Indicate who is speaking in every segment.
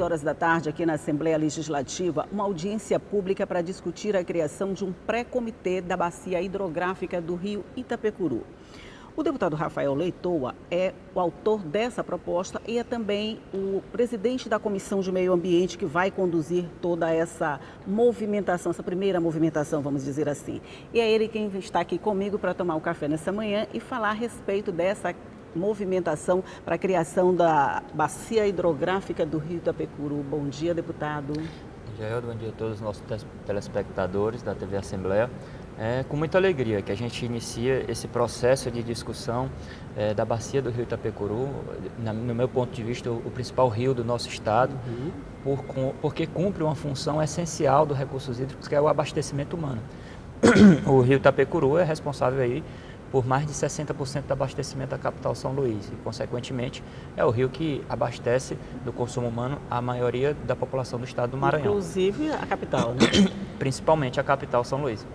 Speaker 1: horas da tarde, aqui na Assembleia Legislativa, uma audiência pública para discutir a criação de um pré-comitê da bacia hidrográfica do rio Itapecuru. O deputado Rafael Leitoa é o autor dessa proposta e é também o presidente da Comissão de Meio Ambiente que vai conduzir toda essa movimentação, essa primeira movimentação, vamos dizer assim. E é ele quem está aqui comigo para tomar um café nessa manhã e falar a respeito dessa movimentação para a criação da bacia hidrográfica do rio Itapecuru. Bom dia, deputado.
Speaker 2: Bom dia a todos os nossos telespectadores da TV Assembleia. É com muita alegria que a gente inicia esse processo de discussão da bacia do rio Itapecuru, no meu ponto de vista, o principal rio do nosso estado, porque cumpre uma função essencial dos recursos hídricos, que é o abastecimento humano. O rio Itapecuru é responsável aí por mais de 60% do abastecimento da capital São Luís e, consequentemente, é o rio que abastece do consumo humano a maioria da população do estado do Maranhão.
Speaker 1: Inclusive a capital, né?
Speaker 2: Principalmente a capital São Luís.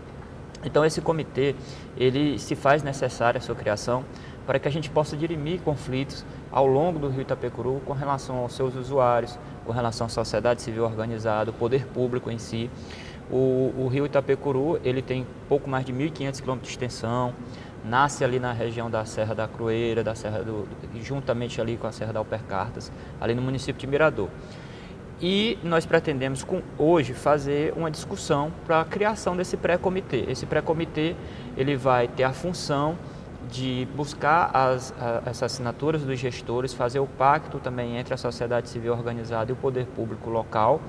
Speaker 2: Então, esse comitê, ele se faz necessária a sua criação para que a gente possa dirimir conflitos ao longo do rio Itapecuru com relação aos seus usuários, com relação à sociedade civil organizada, o poder público em si. O rio Itapecuru, ele tem pouco mais de 1.500 quilômetros de extensão, nasce ali na região da Serra da Crueira, juntamente ali com a Serra da Alpercartas, ali no município de Mirador. E nós pretendemos hoje fazer uma discussão para a criação desse pré-comitê. Esse pré-comitê ele vai ter a função de buscar as assinaturas dos gestores, fazer o pacto também entre a sociedade civil organizada e o poder público local,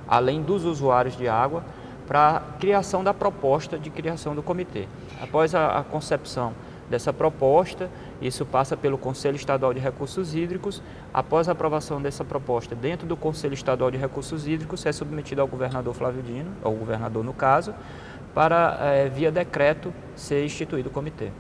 Speaker 2: além dos usuários de água, para a criação da proposta de criação do comitê. Após a concepção dessa proposta, isso passa pelo Conselho Estadual de Recursos Hídricos. Após a aprovação dessa proposta dentro do Conselho Estadual de Recursos Hídricos, é submetido ao governador Flávio Dino, ao governador no caso, para, via decreto, ser instituído o comitê.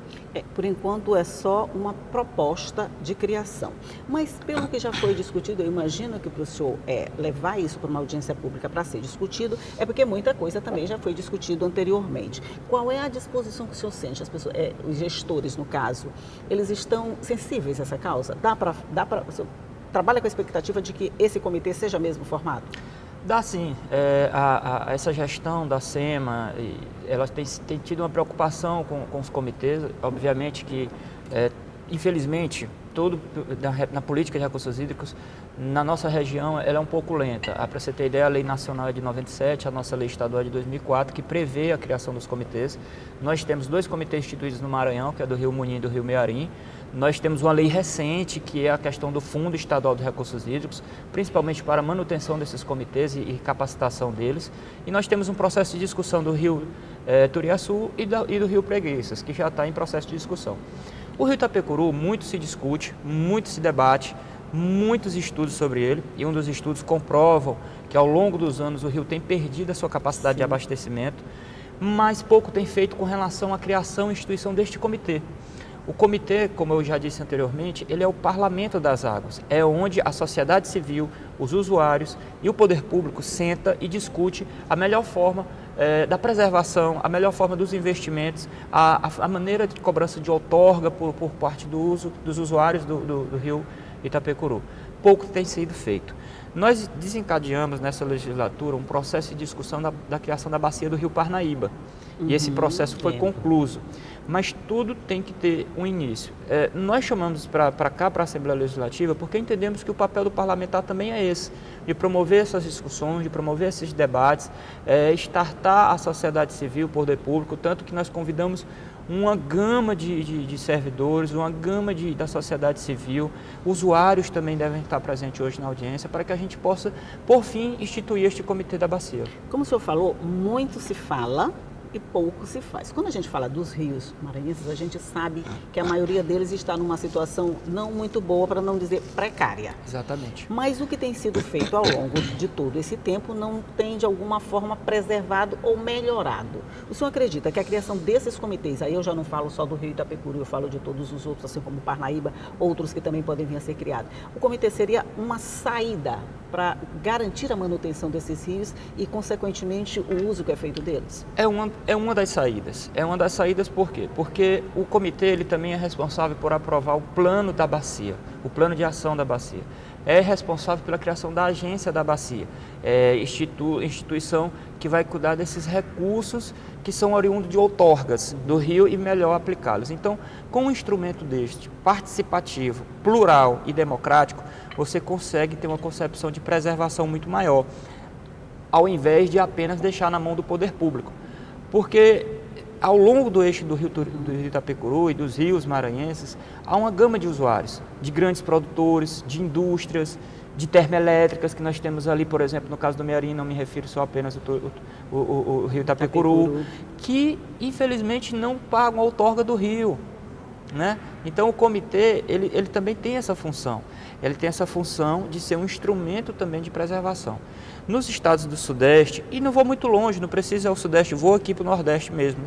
Speaker 1: Por enquanto é só uma proposta de criação. Mas pelo que já foi discutido, eu imagino que para o senhor levar isso para uma audiência pública para ser discutido, é porque muita coisa também já foi discutido anteriormente. Qual é a disposição que o senhor sente? As pessoas, os gestores, no caso, eles estão sensíveis a essa causa? O senhor trabalha com a expectativa de que esse comitê seja mesmo formado?
Speaker 2: Dá sim. Essa gestão da SEMA, ela tem tido uma preocupação com os comitês. Obviamente que, infelizmente, na política de recursos hídricos, na nossa região, ela é um pouco lenta. Para você ter ideia, a Lei Nacional é de 97, a nossa Lei Estadual é de 2004, que prevê a criação dos comitês. Nós temos 2 comitês instituídos no Maranhão, que é do Rio Munim e do Rio Mearim. Nós temos uma lei recente, que é a questão do Fundo Estadual de Recursos Hídricos, principalmente para a manutenção desses comitês e capacitação deles. E nós temos um processo de discussão do Rio Turiaçu e do Rio Preguiças, que já está em processo de discussão. O rio Itapecuru, muito se discute, muito se debate, muitos estudos sobre ele, e um dos estudos comprovam que ao longo dos anos o rio tem perdido a sua capacidade de abastecimento, mas pouco tem feito com relação à criação e instituição deste comitê. O comitê, como eu já disse anteriormente, ele é o parlamento das águas, é onde a sociedade civil, os usuários e o poder público senta e discute a melhor forma da preservação, a melhor forma dos investimentos, a maneira de cobrança de outorga por parte dos usuários do rio Itapecuru. Pouco tem sido feito. Nós desencadeamos nessa legislatura um processo de discussão da criação da bacia do rio Parnaíba. E esse processo foi concluído. Mas tudo tem que ter um início. Nós chamamos para cá, para a Assembleia Legislativa, porque entendemos que o papel do parlamentar também é esse, de promover essas discussões, de promover esses debates, estartar a sociedade civil, o poder público, tanto que nós convidamos uma gama de servidores, uma gama da sociedade civil, usuários também devem estar presentes hoje na audiência, para que a gente possa, por fim, instituir este comitê da bacia.
Speaker 1: Como o senhor falou, muito se fala e pouco se faz. Quando a gente fala dos rios maranhenses, a gente sabe que a maioria deles está numa situação não muito boa, para não dizer precária.
Speaker 2: Exatamente.
Speaker 1: Mas o que tem sido feito ao longo de todo esse tempo não tem, de alguma forma, preservado ou melhorado. O senhor acredita que a criação desses comitês, aí eu já não falo só do rio Itapecuru, eu falo de todos os outros, assim como Parnaíba, outros que também podem vir a ser criados. O comitê seria uma saída para garantir a manutenção desses rios e, consequentemente, o uso que é feito deles?
Speaker 2: é uma das saídas. É uma das saídas por quê? Porque o comitê ele também é responsável por aprovar o plano da bacia, o plano de ação da bacia. É responsável pela criação da agência da bacia, instituição que vai cuidar desses recursos que são oriundos de outorgas do rio e melhor aplicá-los. Então, com um instrumento deste, participativo, plural e democrático, você consegue ter uma concepção de preservação muito maior, ao invés de apenas deixar na mão do poder público. Porque ao longo do eixo do rio Itapecuru e dos rios maranhenses, há uma gama de usuários, de grandes produtores, de indústrias, de termoelétricas que nós temos ali, por exemplo, no caso do Mearim, não me refiro só apenas ao rio Itapecuru, que infelizmente não pagam a outorga do rio, né? Então o comitê, ele também tem essa função, ele tem essa função de ser um instrumento também de preservação. Nos estados do Sudeste, e não vou muito longe, não precisa ir ao Sudeste, vou aqui para o Nordeste mesmo,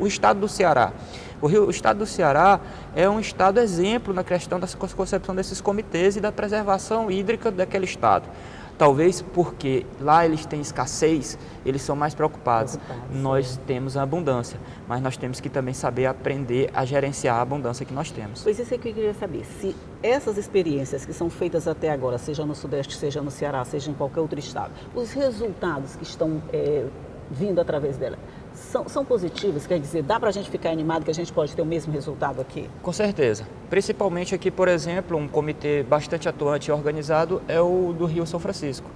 Speaker 2: o estado do Ceará. O estado do Ceará é um estado exemplo na questão da concepção desses comitês e da preservação hídrica daquele estado. Talvez porque lá eles têm escassez, eles são mais preocupados. Nós temos a abundância, mas nós temos que também saber aprender a gerenciar a abundância que nós temos.
Speaker 1: Pois isso é que eu queria saber, se essas experiências que são feitas até agora, seja no Sudeste, seja no Ceará, seja em qualquer outro estado, os resultados que estão vindo através dela, são positivos? Quer dizer, dá para a gente ficar animado que a gente pode ter o mesmo resultado aqui?
Speaker 2: Com certeza. Principalmente aqui, por exemplo, um comitê bastante atuante e organizado é o do Rio São Francisco.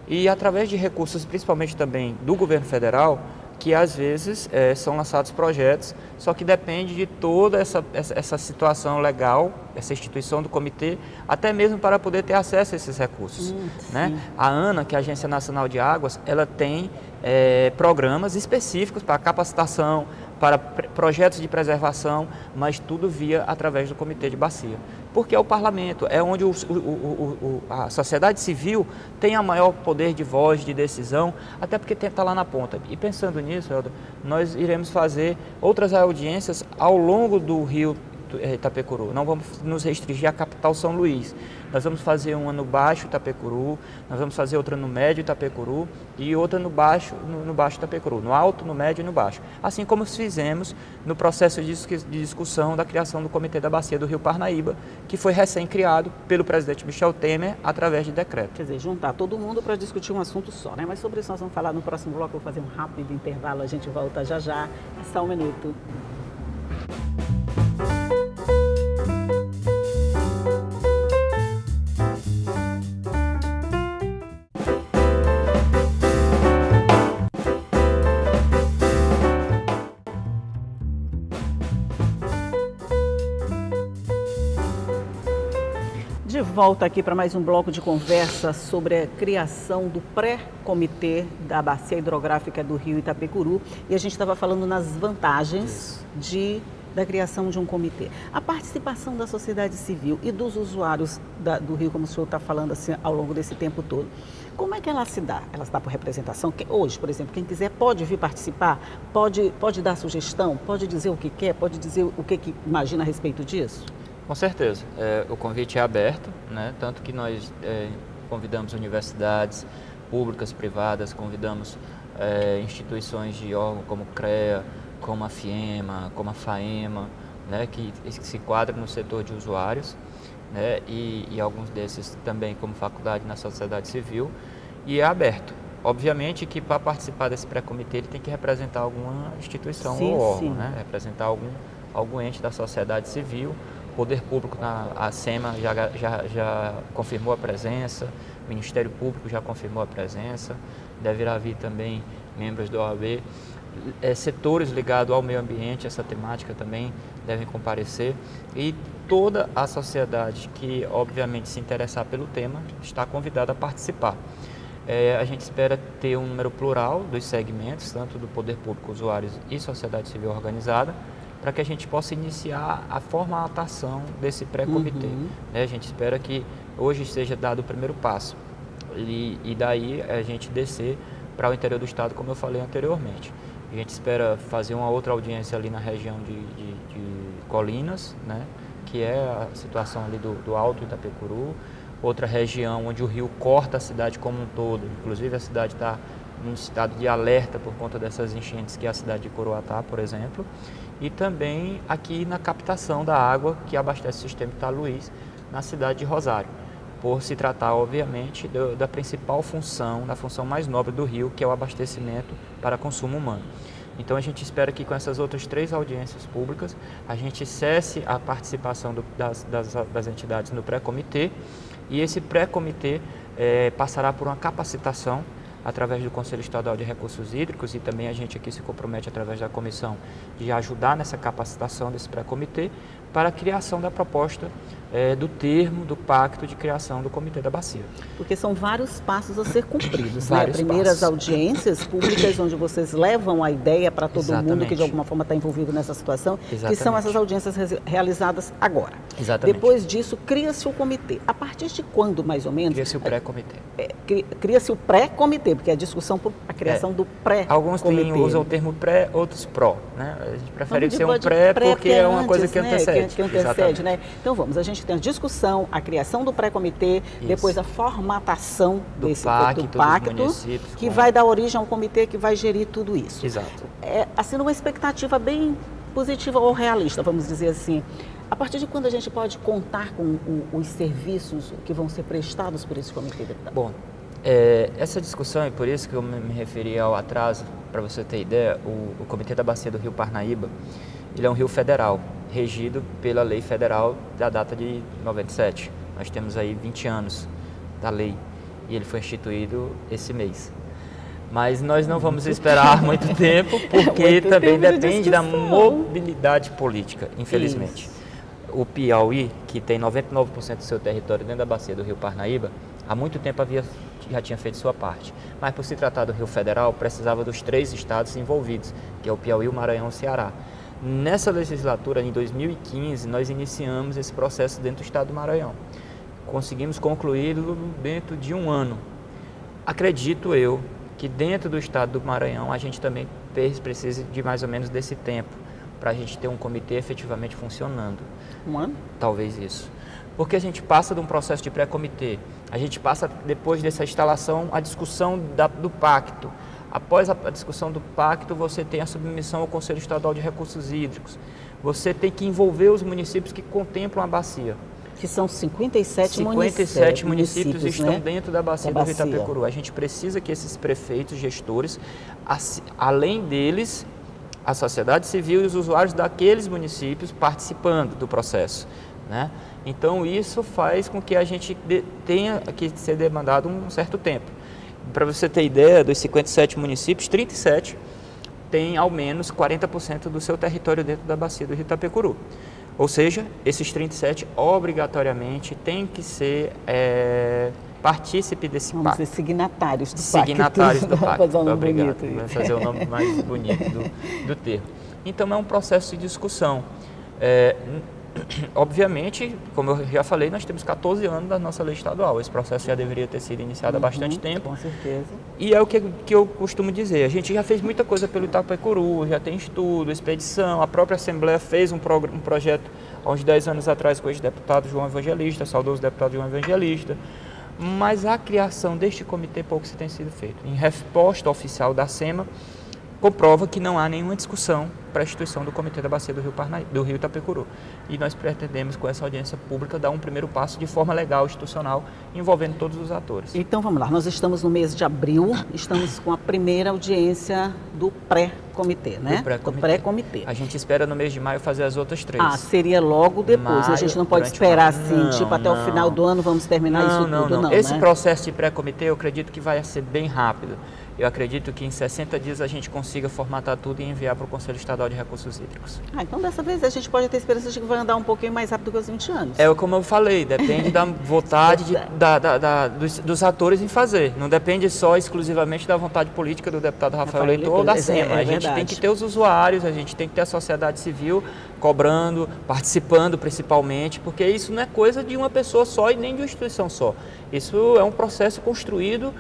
Speaker 2: E através de recursos, principalmente também do governo federal, que às vezes são lançados projetos, só que depende de toda essa situação legal, essa instituição do comitê, até mesmo para poder ter acesso a esses recursos, né? A ANA, que é a Agência Nacional de Águas, ela tem programas específicos para capacitação, para projetos de preservação, mas tudo através do Comitê de Bacia. Porque é o parlamento, é onde a sociedade civil tem a maior poder de voz, de decisão, até porque está lá na ponta. E pensando nisso, Helder, nós iremos fazer outras audiências ao longo do rio Itapecuru. Não vamos nos restringir à capital São Luís. Nós vamos fazer uma no Baixo Itapecuru, nós vamos fazer outra no Médio Itapecuru e outra no Baixo Itapecuru, no Alto, no Médio e no Baixo. Assim como fizemos no processo de discussão da criação do Comitê da Bacia do Rio Parnaíba, que foi recém-criado pelo presidente Michel Temer através de decreto.
Speaker 1: Quer dizer, juntar todo mundo para discutir um assunto só, né? Mas sobre isso nós vamos falar no próximo bloco. Eu vou fazer um rápido intervalo, a gente volta já já. É só um minuto. De volta aqui para mais um bloco de conversa sobre a criação do pré-comitê da Bacia Hidrográfica do Rio Itapecuru. E a gente estava falando nas vantagens da criação de um comitê. A participação da sociedade civil e dos usuários do rio, como o senhor está falando assim, ao longo desse tempo todo. Como é que ela se dá? Ela se dá por representação? Hoje, por exemplo, quem quiser pode vir participar, pode dar sugestão, pode dizer o que quer, pode dizer o que imagina a respeito disso?
Speaker 2: Com certeza. O convite é aberto, né? Tanto que nós convidamos universidades públicas, privadas, convidamos instituições de órgão como o CREA, como a FIEMA, como a FAEMA, né? que se enquadram no setor de usuários, né? e alguns desses também como faculdade na sociedade civil, e é aberto. Obviamente que para participar desse pré-comitê ele tem que representar alguma instituição ou órgão, né? Representar algum ente da sociedade civil. O Poder Público, a SEMA já confirmou a presença, o Ministério Público já confirmou a presença, deverá vir também membros do OAB, setores ligados ao meio ambiente, essa temática também devem comparecer, e toda a sociedade que obviamente se interessar pelo tema está convidada a participar. A gente espera ter um número plural dos segmentos, tanto do Poder Público, usuários e sociedade civil organizada, para que a gente possa iniciar a formatação desse pré-comitê. A gente espera que hoje seja dado o primeiro passo e daí a gente descer para o interior do estado, como eu falei anteriormente. A gente espera fazer uma outra audiência ali na região de Colinas, né, que é a situação ali do Alto Itapecuru, outra região onde o rio corta a cidade como um todo, inclusive a cidade está em estado de alerta por conta dessas enchentes que é a cidade de Coroatá, por exemplo, e também aqui na captação da água que abastece o sistema Italuís na cidade de Rosário, por se tratar, obviamente, da principal função, da função mais nobre do rio, que é o abastecimento para consumo humano. Então a gente espera que com essas outras 3 audiências públicas a gente cesse a participação das entidades no pré-comitê, e esse pré-comitê passará por uma capacitação através do Conselho Estadual de Recursos Hídricos, e também a gente aqui se compromete através da comissão de ajudar nessa capacitação desse pré-comitê para a criação da proposta do termo do pacto de criação do Comitê da Bacia.
Speaker 1: Porque são vários passos a ser cumpridos, né?
Speaker 2: Vários
Speaker 1: Primeiras
Speaker 2: passos.
Speaker 1: audiências públicas onde vocês levam a ideia para todo mundo
Speaker 2: Exatamente.
Speaker 1: que de alguma forma está envolvido nessa situação, que são
Speaker 2: Exatamente.
Speaker 1: essas audiências realizadas agora.
Speaker 2: Exatamente.
Speaker 1: Depois disso, cria-se o comitê. A partir de quando, mais ou menos?
Speaker 2: Cria-se o pré-comitê.
Speaker 1: Cria-se o pré-comitê, porque é a discussão por a criação do pré-comitê.
Speaker 2: Alguns usam o termo pré, outros pró, né? A gente prefere ser um
Speaker 1: de
Speaker 2: pré porque é uma
Speaker 1: antes,
Speaker 2: coisa que
Speaker 1: né?
Speaker 2: antecede.
Speaker 1: Que antecede, né? Então vamos, a gente tem a discussão, a criação do pré-comitê, depois a formatação
Speaker 2: Do
Speaker 1: do
Speaker 2: pacto,
Speaker 1: pacto,
Speaker 2: dos municípios,
Speaker 1: que vai dar origem a um comitê que vai gerir tudo isso.
Speaker 2: Exato.
Speaker 1: Assim, numa expectativa bem positiva ou realista, vamos dizer assim. A partir de quando a gente pode contar com os serviços que vão ser prestados por esse comitê, deputado?
Speaker 2: Bom, essa discussão, e por isso que eu me referi ao atraso, para você ter ideia, o Comitê da Bacia do Rio Parnaíba, ele é um rio federal, regido pela lei federal da data de 97. Nós temos aí 20 anos da lei e ele foi instituído esse mês. Mas nós não vamos esperar muito tempo, porque
Speaker 1: muito
Speaker 2: também
Speaker 1: tempo de
Speaker 2: depende da
Speaker 1: discussão.
Speaker 2: mobilidade política, infelizmente.
Speaker 1: Isso.
Speaker 2: O Piauí, que tem 99% do seu território dentro da bacia do Rio Parnaíba, há muito tempo já tinha feito sua parte. Mas por se tratar do Rio Federal, precisava dos 3 estados envolvidos, que é o Piauí, o Maranhão e o Ceará. Nessa legislatura, em 2015, nós iniciamos esse processo dentro do estado do Maranhão. Conseguimos concluí-lo dentro de 1 ano. Acredito eu que dentro do estado do Maranhão a gente também precisa de mais ou menos desse tempo para a gente ter um comitê efetivamente funcionando.
Speaker 1: 1 ano?
Speaker 2: Talvez isso. Porque a gente passa de um processo de pré-comitê, a gente passa depois dessa instalação a discussão do pacto. Após a discussão do pacto, você tem a submissão ao Conselho Estadual de Recursos Hídricos. Você tem que envolver os municípios que contemplam a bacia.
Speaker 1: Que são 57
Speaker 2: municípios estão,
Speaker 1: né?
Speaker 2: dentro da bacia do Rio Itapecuru. A gente precisa que esses prefeitos, gestores, além deles, a sociedade civil e os usuários daqueles municípios participando do processo, né? Então isso faz com que a gente tenha que ser demandado um certo tempo. Para você ter ideia, dos 57 municípios, 37 têm ao menos 40% do seu território dentro da bacia do Rio Itapecuru. Ou seja, esses 37 obrigatoriamente têm que ser partícipe desse pacto.
Speaker 1: Vamos ser signatários do pacto.
Speaker 2: Signatários do pacto.
Speaker 1: Obrigado.
Speaker 2: Vai fazer o nome mais bonito do termo. Então é um processo de discussão. Obviamente, como eu já falei, nós temos 14 anos da nossa lei estadual. Esse processo já deveria ter sido iniciado há bastante tempo.
Speaker 1: Com certeza.
Speaker 2: E é o que eu costumo dizer. A gente já fez muita coisa pelo Itapecuru, já tem estudo, expedição. A própria Assembleia fez um projeto há uns 10 anos atrás com o ex-deputado João Evangelista, saudoso deputado João Evangelista. Mas a criação deste comitê pouco se tem sido feito. Em resposta oficial da SEMA, comprova que não há nenhuma discussão para a instituição do Comitê da Bacia do Rio Itapecuru. E nós pretendemos, com essa audiência pública, dar um primeiro passo de forma legal, institucional, envolvendo todos os atores.
Speaker 1: Então vamos lá, nós estamos no mês de abril, estamos com a primeira audiência do pré-comitê, né? Do pré-comitê.
Speaker 2: A gente espera no mês de maio fazer as outras 3.
Speaker 1: Seria logo depois, a gente não pode esperar assim, até o final do ano vamos terminar isso tudo, não.
Speaker 2: Esse
Speaker 1: né?
Speaker 2: processo de pré-comitê eu acredito que vai ser bem rápido. Eu acredito que em 60 dias a gente consiga formatar tudo e enviar para o Conselho Estadual de Recursos Hídricos.
Speaker 1: Então dessa vez a gente pode ter esperança de que vai andar um pouquinho mais rápido que os 20 anos.
Speaker 2: Como eu falei, depende da vontade dos atores em fazer. Não depende só exclusivamente da vontade política do deputado Rafael Leitão ou da SEMA. A gente tem que ter os usuários, a gente tem que ter a sociedade civil cobrando, participando principalmente, porque isso não é coisa de uma pessoa só e nem de uma instituição só. Isso é um processo construído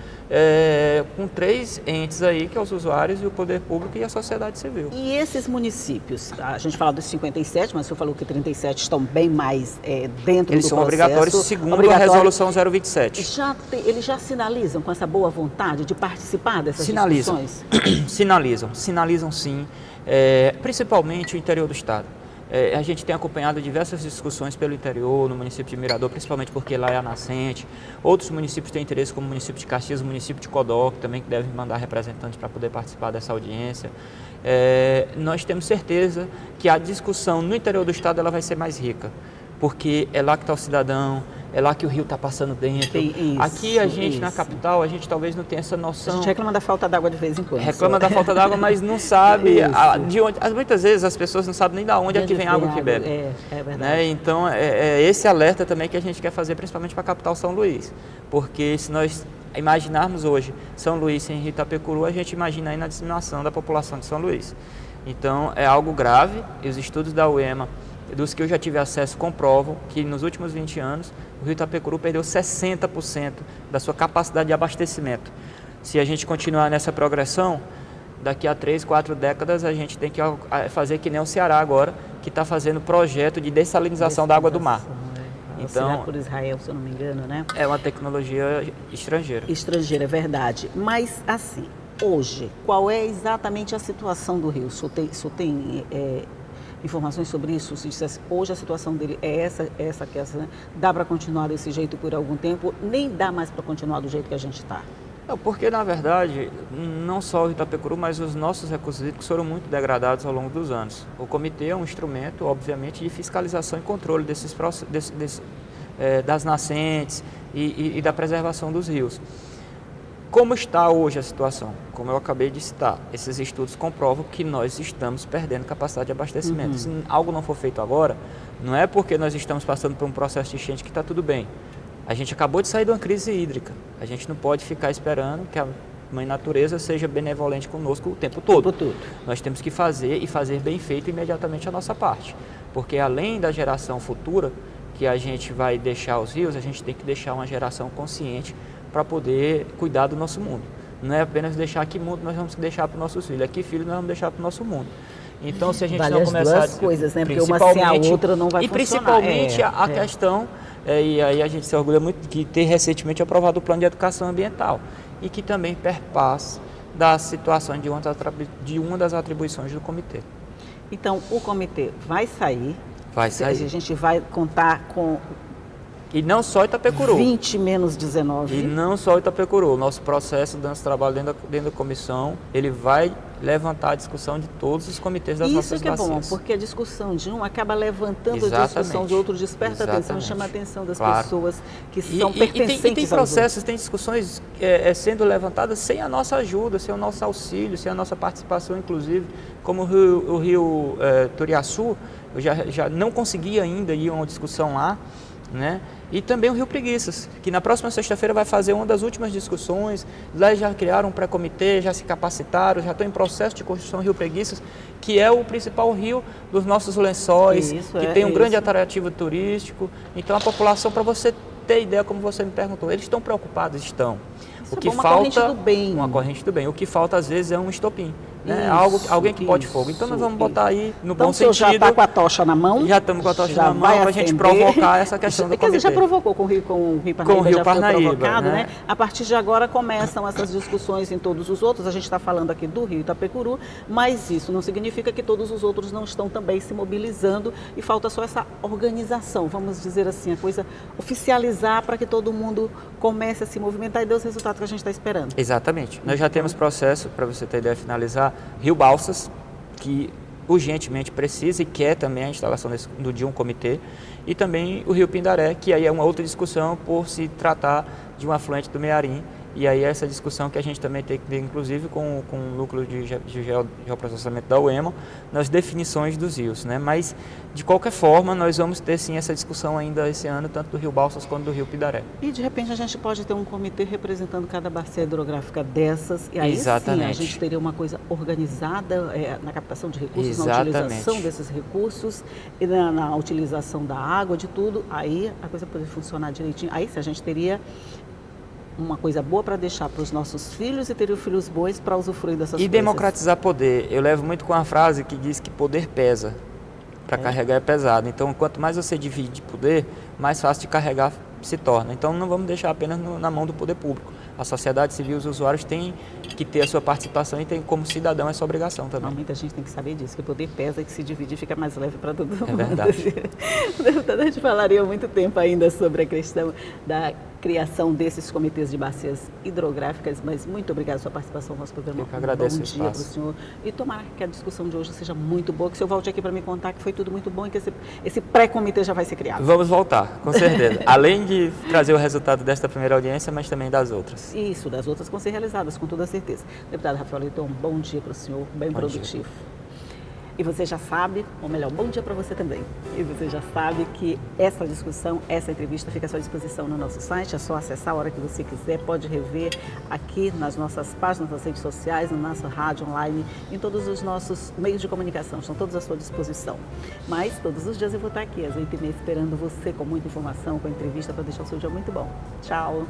Speaker 2: com 3 três entes aí, que é os usuários e o poder público e a sociedade civil.
Speaker 1: E esses municípios, a gente fala dos 57, mas o senhor falou que 37 estão bem mais dentro
Speaker 2: Eles
Speaker 1: do
Speaker 2: são
Speaker 1: processo.
Speaker 2: obrigatórios segundo a resolução 027.
Speaker 1: Eles já sinalizam com essa boa vontade de participar dessas discussões?
Speaker 2: Sinalizam sim, principalmente o interior do estado. A gente tem acompanhado diversas discussões pelo interior, no município de Mirador, principalmente porque lá é a nascente. Outros municípios têm interesse, como o município de Caxias, o município de Codó, que também devem mandar representantes para poder participar dessa audiência. Nós temos certeza que a discussão no interior do estado ela vai ser mais rica, porque é lá que está o cidadão, é lá que o rio está passando dentro. Aqui a gente, na capital, a gente talvez não tenha essa noção.
Speaker 1: A gente reclama da falta d'água de vez em quando.
Speaker 2: Reclama da falta d'água, mas não sabe de onde. Muitas vezes as pessoas não sabem nem de onde é que vem a água que bebe.
Speaker 1: É verdade.
Speaker 2: Né? Então, esse alerta também que a gente quer fazer, principalmente para a capital São Luís. Porque se nós imaginarmos hoje São Luís sem Rio Itapecuru, a gente imagina aí na disseminação da população de São Luís. Então, é algo grave, e os estudos da UEMA, dos que eu já tive acesso, comprovam que nos últimos 20 anos o Rio Itapecuru perdeu 60% da sua capacidade de abastecimento. Se a gente continuar nessa progressão, daqui a 3, 4 décadas a gente tem que fazer que nem o Ceará agora, que está fazendo projeto de dessalinização da água do mar.
Speaker 1: Então, por Israel, se eu não me engano, né?
Speaker 2: É uma tecnologia estrangeira.
Speaker 1: Estrangeira, é verdade. Mas, assim, hoje, qual é exatamente a situação do rio? O senhor tem informações sobre isso? Se dissesse, hoje a situação dele é essa, né? Dá para continuar desse jeito por algum tempo? Nem dá mais para continuar do jeito que a gente está?
Speaker 2: Não, porque, na verdade, não só o Itapecuru, mas os nossos recursos hídricos foram muito degradados ao longo dos anos. O comitê é um instrumento, obviamente, de fiscalização e controle das nascentes e da preservação dos rios. Como está hoje a situação? Como eu acabei de citar, esses estudos comprovam que nós estamos perdendo capacidade de abastecimento. Se algo não for feito agora, não é porque nós estamos passando por um processo de enchente que está tudo bem. A gente acabou de sair de uma crise hídrica. A gente não pode ficar esperando que a Mãe Natureza seja benevolente conosco o tempo todo. Nós temos que fazer e fazer bem feito imediatamente a nossa parte. Porque além da geração futura, que a gente vai deixar os rios, a gente tem que deixar uma geração consciente para poder cuidar do nosso mundo. Não é apenas deixar que mundo nós vamos deixar para os nossos filhos, aqui filhos nós vamos deixar para o nosso mundo. Então, se a gente não começar
Speaker 1: as duas coisas, né? Porque uma sem a outra não vai funcionar.
Speaker 2: E principalmente a questão, e aí a gente se orgulha muito de ter recentemente aprovado o Plano de Educação Ambiental e que também perpassa da situação de uma das atribuições do comitê.
Speaker 1: Então, o comitê vai sair.
Speaker 2: Vai sair.
Speaker 1: A gente vai contar com...
Speaker 2: E não só Itapecuru.
Speaker 1: 20 menos 19.
Speaker 2: E não só Itapecuru. O nosso processo, dando trabalho dentro da comissão, ele vai levantar a discussão de todos os comitês das nossas bacias.
Speaker 1: Isso que é bom, porque a discussão de um acaba levantando a discussão de outro, desperta a atenção, chama a atenção das pessoas que são pertencentes.
Speaker 2: E tem processos, tem discussões sendo levantadas sem a nossa ajuda, sem o nosso auxílio, sem a nossa participação, inclusive, como o rio Turiaçu, eu já não consegui ainda ir a uma discussão lá, né? E também o Rio Preguiças, que na próxima sexta-feira vai fazer uma das últimas discussões. Lá já criaram um pré-comitê, já se capacitaram, já estão em processo de construção do Rio Preguiças, que é o principal rio dos nossos lençóis, que tem um grande atrativo turístico. Então a população, para você ter ideia, como você me perguntou, eles estão preocupados? Estão. O que falta, corrente do bem. Uma corrente do bem. O que falta às vezes é um estopim. Né? Alguém que pode fogo. Então nós vamos botar aí no bom sentido.
Speaker 1: Então já está com a tocha na mão?
Speaker 2: Já estamos com a tocha na mão para a gente provocar essa questão do comitê.
Speaker 1: Já provocou com o Rio Parnaíba,
Speaker 2: com o Rio
Speaker 1: já
Speaker 2: Parnaíba,
Speaker 1: foi provocado, né? A partir de agora começam essas discussões em todos os outros. A gente está falando aqui do Rio Itapecuru, mas isso não significa que todos os outros não estão também se mobilizando e falta só essa organização, vamos dizer assim, a coisa oficializar para que todo mundo comece a se movimentar e dê os resultados que a gente está esperando.
Speaker 2: Exatamente. Nós já temos processo, para você ter ideia, finalizar, Rio Balsas, que urgentemente precisa e quer também a instalação de um comitê, e também o Rio Pindaré, que aí é uma outra discussão por se tratar de um afluente do Mearim, e aí essa discussão que a gente também tem que ter, inclusive, com o núcleo de geoprocessamento da UEMA, nas definições dos rios, né? Mas, de qualquer forma, nós vamos ter sim essa discussão ainda esse ano, tanto do Rio Balsas quanto do Rio Pindaré.
Speaker 1: E, de repente, a gente pode ter um comitê representando cada bacia hidrográfica dessas, e aí
Speaker 2: Exatamente.
Speaker 1: Sim, a gente teria uma coisa organizada na captação de recursos,
Speaker 2: Exatamente.
Speaker 1: Na utilização desses recursos, e na utilização da água, de tudo, aí a coisa poderia funcionar direitinho. Aí, se a gente teria uma coisa boa para deixar para os nossos filhos e ter os filhos bons para usufruir dessas coisas.
Speaker 2: E democratizar poder. Eu levo muito com a frase que diz que poder pesa. Para carregar é pesado. Então, quanto mais você divide poder, mais fácil de carregar se torna. Então, não vamos deixar apenas na mão do poder público. A sociedade civil, os usuários têm que ter a sua participação e tem como cidadão essa obrigação também.
Speaker 1: Muita gente tem que saber disso, que o poder pesa e que se dividir fica mais leve para todo mundo.
Speaker 2: É verdade.
Speaker 1: Deputada, a gente falaria muito tempo ainda sobre a questão da criação desses comitês de bacias hidrográficas, mas muito obrigada pela sua participação no nosso programa.
Speaker 2: Eu que agradeço o
Speaker 1: espaço. Bom dia para o senhor. E tomara que a discussão de hoje seja muito boa, que o senhor volte aqui para me contar que foi tudo muito bom e que esse pré-comitê já vai ser criado.
Speaker 2: Vamos voltar, com certeza. Além de trazer o resultado desta primeira audiência, mas também das outras.
Speaker 1: Isso, das outras vão ser realizadas, com toda certeza. Deputado Rafael Leitão, bom dia para o senhor, bem
Speaker 2: bom
Speaker 1: produtivo.
Speaker 2: Dia.
Speaker 1: E você já sabe, ou melhor, bom dia para você também. E você já sabe que essa discussão, essa entrevista fica à sua disposição no nosso site, é só acessar a hora que você quiser, pode rever aqui nas nossas páginas, nas redes sociais, na nossa rádio online, em todos os nossos meios de comunicação, estão todos à sua disposição. Mas todos os dias eu vou estar aqui, às 8h30, esperando você com muita informação, com a entrevista, para deixar o seu dia muito bom. Tchau!